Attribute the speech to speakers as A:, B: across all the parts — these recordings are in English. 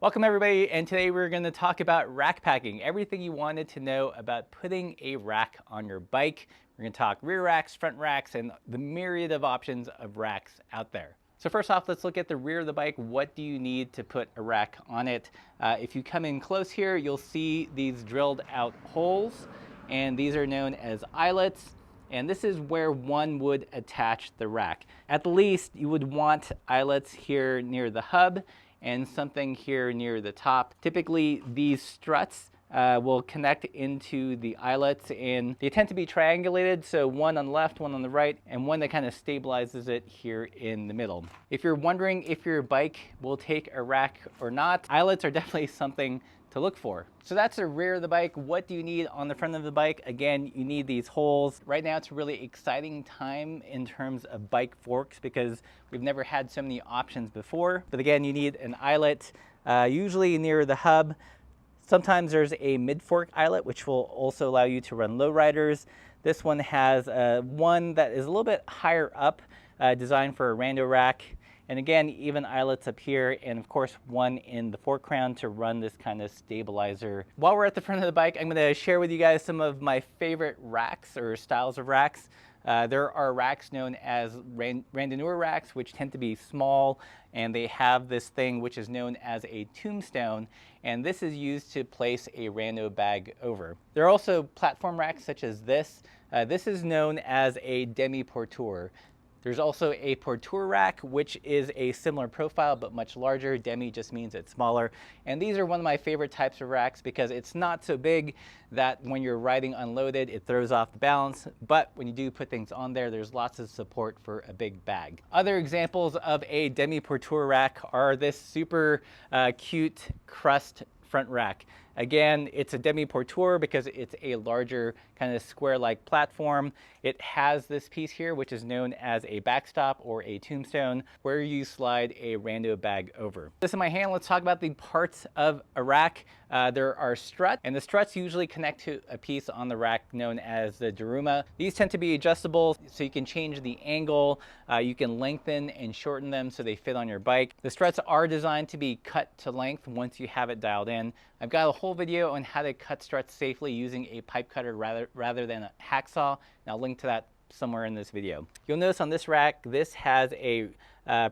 A: Welcome everybody, and today we're going to talk about rack packing, everything you wanted to know about putting a rack on your bike. We're going to talk rear racks, front racks, and the myriad of options of racks out there. So first off, let's look at the rear of the bike. What do you need to put a rack on it? If you come in close here, you'll see these drilled out holes, and these are known as eyelets. And this is where one would attach the rack. At the least, you would want eyelets here near the hub and something here near the top. Typically, these struts will connect into the eyelets, and they tend to be triangulated, so one on the left, one on the right, and one that kind of stabilizes it here in the middle. If you're wondering if your bike will take a rack or not, eyelets are definitely something to look for. So that's the rear of the bike. What do you need on the front of the bike? Again, you need these holes. Right now it's a really exciting time in terms of bike forks because we've never had so many options before. But again, you need an eyelet, usually near the hub. Sometimes there's a mid-fork eyelet, which will also allow you to run lowriders. This one has one that is a little bit higher up, designed for a rando rack. And again, even eyelets up here, and of course one in the fork crown to run this kind of stabilizer. While we're at the front of the bike, I'm gonna share with you guys some of my favorite racks or styles of racks. There are racks known as randonneur racks, which tend to be small, and they have this thing which is known as a tombstone, and this is used to place a rando bag over. There are also platform racks such as this. This is known as a demi-porteur. There's also a porteur rack, which is a similar profile but much larger. Demi just means it's smaller. And these are one of my favorite types of racks because it's not so big that when you're riding unloaded, it throws off the balance. But when you do put things on there, there's lots of support for a big bag. Other examples of a demi-porteur rack are this super cute crust front rack. Again, it's a demi-porteur because it's a larger kind of square-like platform. It has this piece here, which is known as a backstop or a tombstone, where you slide a rando bag over. This in my hand, let's talk about the parts of a rack. There are struts, and the struts usually connect to a piece on the rack known as the daruma. These tend to be adjustable, so you can change the angle. You can lengthen and shorten them so they fit on your bike. The struts are designed to be cut to length once you have it dialed in. I've got a whole video on how to cut struts safely using a pipe cutter rather than a hacksaw, and I'll link to that somewhere in this video. You'll notice on this rack, this has a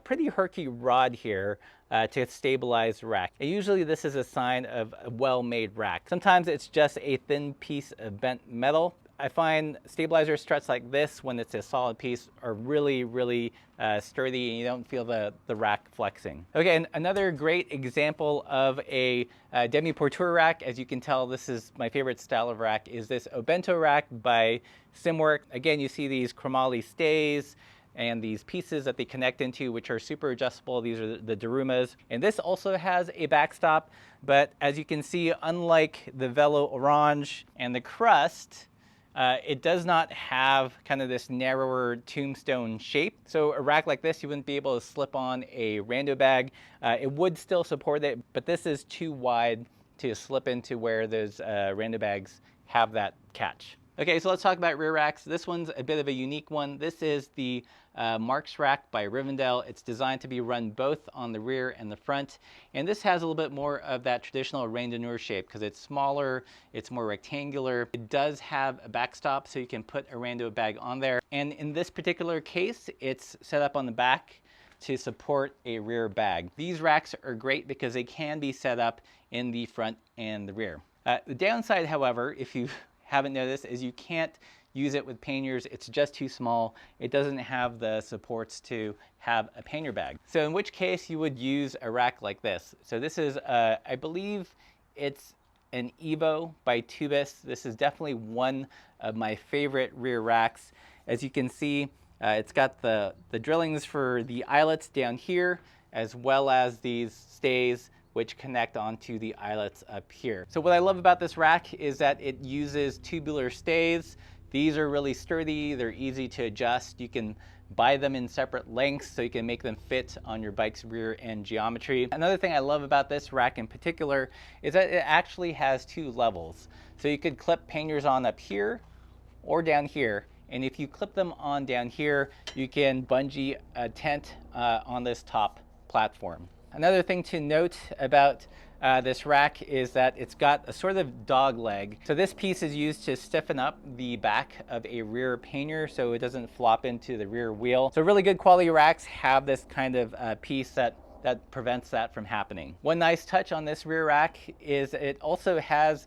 A: pretty herky rod here to stabilize the rack. And usually this is a sign of a well-made rack. Sometimes it's just a thin piece of bent metal. I find stabilizer struts like this, when it's a solid piece, are really sturdy, and you don't feel the rack flexing. Okay, and another great example of a demi-porteur rack, as you can tell, this is my favorite style of rack, is this Obento rack by Simwork. Again, you see these chromoly stays and these pieces that they connect into, which are super adjustable. These are the darumas. And this also has a backstop, but as you can see, unlike the Velo Orange and the Crust, it does not have kind of this narrower tombstone shape. So a rack like this, you wouldn't be able to slip on a rando bag. It would still support it, but this is too wide to slip into where those rando bags have that catch. Okay, so let's talk about rear racks. This one's a bit of a unique one. This is the Marks rack by Rivendell. It's designed to be run both on the rear and the front. And this has a little bit more of that traditional randonneur shape because it's smaller, it's more rectangular. It does have a backstop so you can put a rando bag on there. And in this particular case, it's set up on the back to support a rear bag. These racks are great because they can be set up in the front and the rear. The downside, however, if you haven't noticed, is you can't use it with panniers. It's just too small. It doesn't have the supports to have a pannier bag. So in which case you would use a rack like this. So this is, I believe it's an Evo by Tubis. This is definitely one of my favorite rear racks. As you can see, it's got the drillings for the eyelets down here, as well as these stays which connect onto the eyelets up here. So what I love about this rack is that it uses tubular stays. These are really sturdy, they're easy to adjust. You can buy them in separate lengths so you can make them fit on your bike's rear end geometry. Another thing I love about this rack in particular is that it actually has two levels. So you could clip panniers on up here or down here. And if you clip them on down here, you can bungee a tent on this top platform. Another thing to note about this rack is that it's got a sort of dog leg. So this piece is used to stiffen up the back of a rear pannier so it doesn't flop into the rear wheel. So really good quality racks have this kind of piece that prevents that from happening. One nice touch on this rear rack is it also has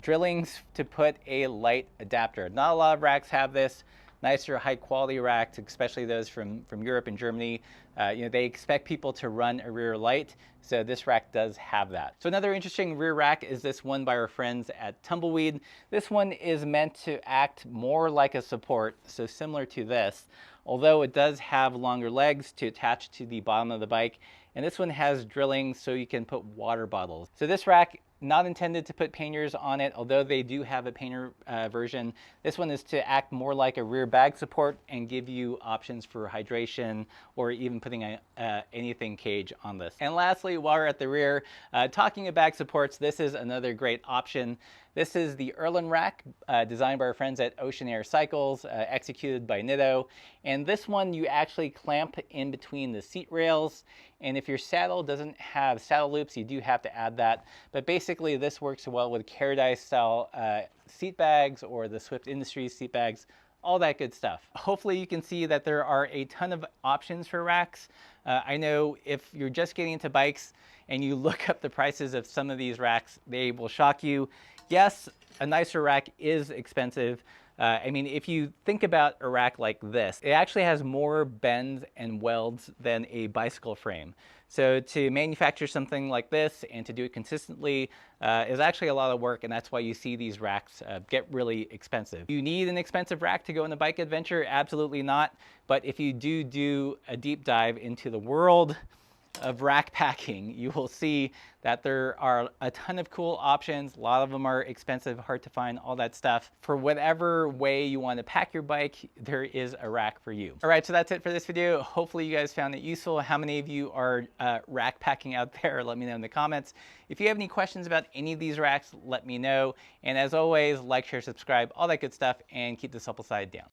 A: drillings to put a light adapter. Not a lot of racks have this. Nicer, high quality racks, especially those from Europe and Germany, they expect people to run a rear light, so this rack does have that. So another interesting rear rack is this one by our friends at Tumbleweed. This one is meant to act more like a support, so similar to this, although it does have longer legs to attach to the bottom of the bike, and this one has drilling so you can put water bottles. So this rack, not intended to put panniers on it, although they do have a pannier version. This one is to act more like a rear bag support and give you options for hydration or even putting a anything cage on this. And lastly, while we're at the rear, talking of bag supports, this is another great option. This is the Erlen rack, designed by our friends at Ocean Air Cycles, executed by Nitto. And this one you actually clamp in between the seat rails. And if your saddle doesn't have saddle loops, you do have to add that. But basically this works well with Caradice style seat bags or the Swift Industries seat bags, all that good stuff. Hopefully you can see that there are a ton of options for racks. I know if you're just getting into bikes and you look up the prices of some of these racks, they will shock you. Yes, a nicer rack is expensive. I mean, if you think about a rack like this, it actually has more bends and welds than a bicycle frame. So to manufacture something like this and to do it consistently is actually a lot of work, and that's why you see these racks get really expensive. Do you need an expensive rack to go on a bike adventure? Absolutely not. But if you do a deep dive into the world of rack packing, you will see that there are a ton of cool options. A lot of them are expensive, hard to find, all that stuff. For whatever way you want to pack your bike, there is a rack for you. All right, so that's it for this video. Hopefully you guys found it useful. How many of you are rack packing out there? Let me know in the comments. If you have any questions about any of these racks, let me know. And as always, like, share, subscribe, all that good stuff, and keep the supple side down.